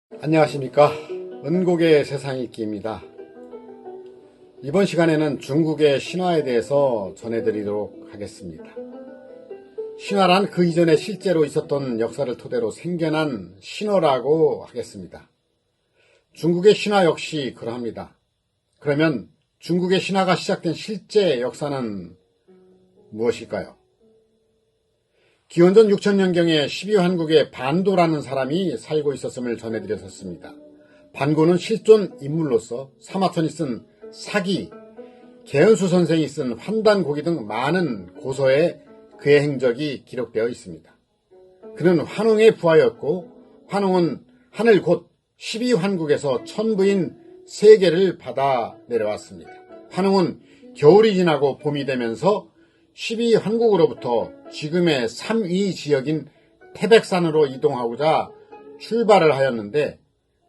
안녕하십니까. 은곡의 세상읽기입니다. 이번 시간에는 중국의 신화에 대해서 전해드리도록 하겠습니다. 신화란 그 이전에 실제로 있었던 역사를 토대로 생겨난 신화라고 하겠습니다. 중국의 신화 역시 그러합니다. 그러면 중국의 신화가 시작된 실제 역사는 무엇일까요? 기원전 6000년경에 12환국에 반도라는 사람이 살고 있었음을 전해드렸었습니다. 반고는 실존 인물로서 사마천이 쓴 사기, 개연수 선생이 쓴 환단고기 등 많은 고서에 그의 행적이 기록되어 있습니다. 그는 환웅의 부하였고 환웅은 하늘 곧 12환국에서 천부인 세계를 받아 내려왔습니다. 환웅은 겨울이 지나고 봄이 되면서 12환국으로부터 지금의 3위 지역인 태백산으로 이동하고자 출발을 하였는데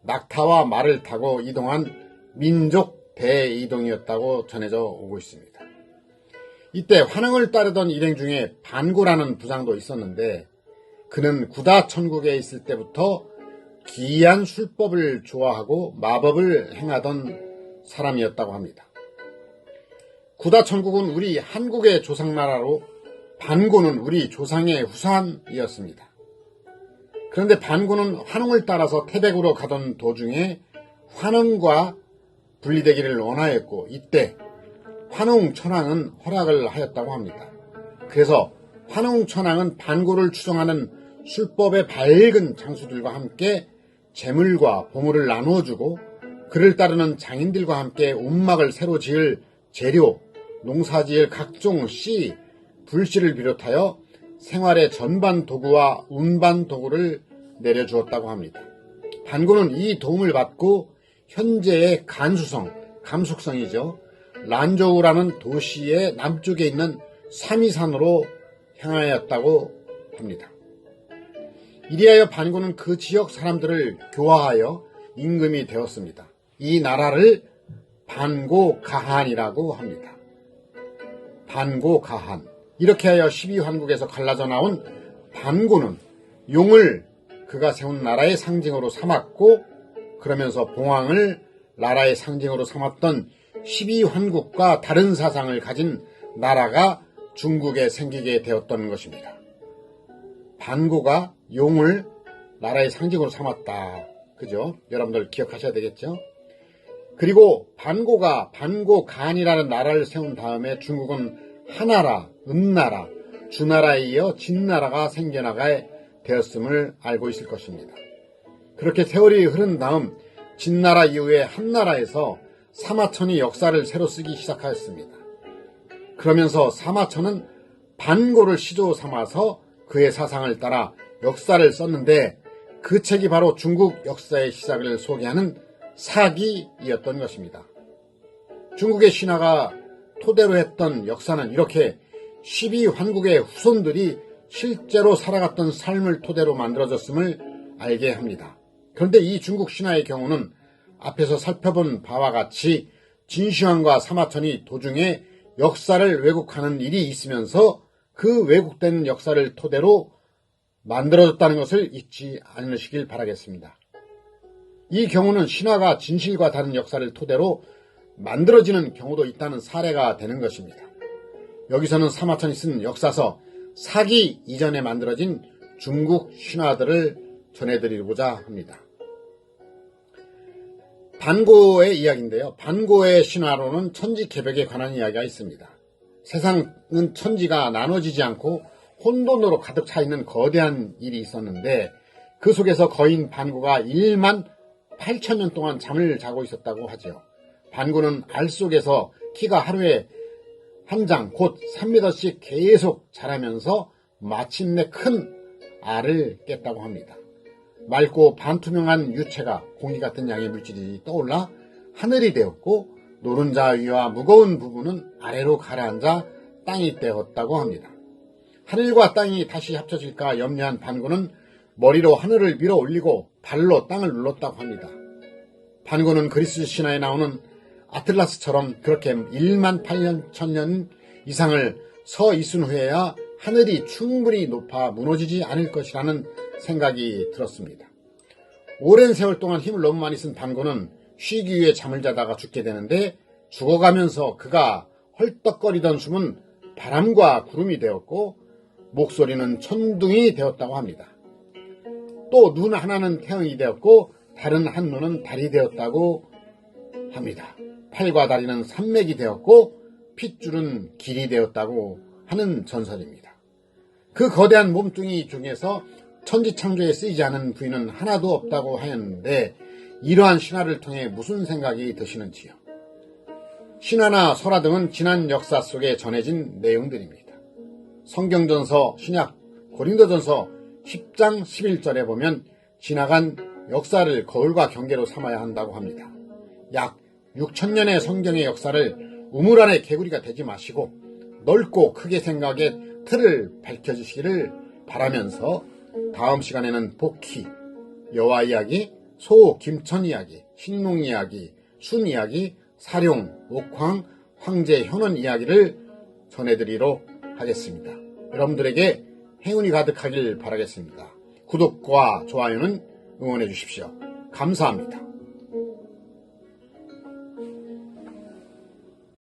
낙타와 말을 타고 이동한 민족 대이동이었다고 전해져 오고 있습니다. 이때 환웅을 따르던 일행 중에 반고라는 부장도 있었는데 그는 구다천국에 있을 때부터 기이한 술법을 좋아하고 마법을 행하던 사람이었다고 합니다. 구다천국은 우리 한국의 조상나라로 반고는 우리 조상의 후손이었습니다. 그런데 반고는 환웅을 따라서 태백으로 가던 도중에 환웅과 분리되기를 원하였고 이때 환웅천왕은 허락을 하였다고 합니다. 그래서 환웅천왕은 반고를 추종하는 술법의 밝은 장수들과 함께 재물과 보물을 나누어주고 그를 따르는 장인들과 함께 움막을 새로 지을 재료, 농사지을 각종 씨, 불씨를 비롯하여 생활의 전반 도구와 운반 도구를 내려주었다고 합니다. 반고는 이 도움을 받고 현재의 간수성, 감숙성이죠. 란저우라는 도시의 남쪽에 있는 삼이산으로 향하였다고 합니다. 이리하여 반고는 그 지역 사람들을 교화하여 임금이 되었습니다. 이 나라를 반고가한이라고 합니다. 반고가한. 이렇게 하여 12환국에서 갈라져 나온 반고는 용을 그가 세운 나라의 상징으로 삼았고 그러면서 봉황을 나라의 상징으로 삼았던 12환국과 다른 사상을 가진 나라가 중국에 생기게 되었던 것입니다. 반고가 용을 나라의 상징으로 삼았다. 그죠? 여러분들 기억하셔야 되겠죠? 그리고 반고가 반고간이라는 나라를 세운 다음에 중국은 하나라, 은나라, 주나라에 이어 진나라가 생겨나게 되었음을 알고 있을 것입니다. 그렇게 세월이 흐른 다음 진나라 이후에 한나라에서 사마천이 역사를 새로 쓰기 시작하였습니다. 그러면서 사마천은 반고를 시조 삼아서 그의 사상을 따라 역사를 썼는데 그 책이 바로 중국 역사의 시작을 소개하는 사기이었던 것입니다. 중국의 신화가 토대로 했던 역사는 이렇게 12환국의 후손들이 실제로 살아갔던 삶을 토대로 만들어졌음을 알게 합니다. 그런데 이 중국 신화의 경우는 앞에서 살펴본 바와 같이 진시황과 사마천이 도중에 역사를 왜곡하는 일이 있으면서 그 왜곡된 역사를 토대로 만들어졌다는 것을 잊지 않으시길 바라겠습니다. 이 경우는 신화가 진실과 다른 역사를 토대로 만들어지는 경우도 있다는 사례가 되는 것입니다. 여기서는 사마천이 쓴 역사서 사기 이전에 만들어진 중국 신화들을 전해드리고자 합니다. 반고의 이야기인데요. 반고의 신화로는 천지개벽에 관한 이야기가 있습니다. 세상은 천지가 나눠지지 않고 혼돈으로 가득 차 있는 거대한 일이 있었는데 그 속에서 거인 반고가 1만 8천년 동안 잠을 자고 있었다고 하죠. 반고는 알 속에서 키가 하루에 한 장, 곧 3m씩 계속 자라면서 마침내 큰 알을 깼다고 합니다. 맑고 반투명한 유체가 공기 같은 양의 물질이 떠올라 하늘이 되었고 노른자 위와 무거운 부분은 아래로 가라앉아 땅이 되었다고 합니다. 하늘과 땅이 다시 합쳐질까 염려한 반고는 머리로 하늘을 밀어 올리고 발로 땅을 눌렀다고 합니다. 반고는 그리스 신화에 나오는 아틀라스처럼 그렇게 1만 8천 년 이상을 서 있은 후에야 하늘이 충분히 높아 무너지지 않을 것이라는 생각이 들었습니다. 오랜 세월 동안 힘을 너무 많이 쓴 반고는 쉬기 위해 잠을 자다가 죽게 되는데, 죽어가면서 그가 헐떡거리던 숨은 바람과 구름이 되었고 목소리는 천둥이 되었다고 합니다. 또 눈 하나는 태양이 되었고 다른 한 눈은 달이 되었다고 합니다. 팔과 다리는 산맥이 되었고 핏줄은 길이 되었다고 하는 전설입니다. 그 거대한 몸뚱이 중에서 천지창조에 쓰이지 않은 부위는 하나도 없다고 하였는데, 이러한 신화를 통해 무슨 생각이 드시는지요? 신화나 설화 등은 지난 역사 속에 전해진 내용들입니다. 성경전서, 신약, 고린도전서 10장 11절에 보면 지나간 역사를 거울과 경계로 삼아야 한다고 합니다. 약 6,000년의 성경의 역사를 우물 안의 개구리가 되지 마시고 넓고 크게 생각의 틀을 밝혀주시기를 바라면서, 다음 시간에는 복희, 여화 이야기, 소, 김천 이야기, 신농 이야기, 순 이야기, 사룡, 옥황, 황제, 현원 이야기를 전해드리도록 하겠습니다. 여러분들에게 행운이 가득하길 바라겠습니다. 구독과 좋아요는 응원해 주십시오. 감사합니다.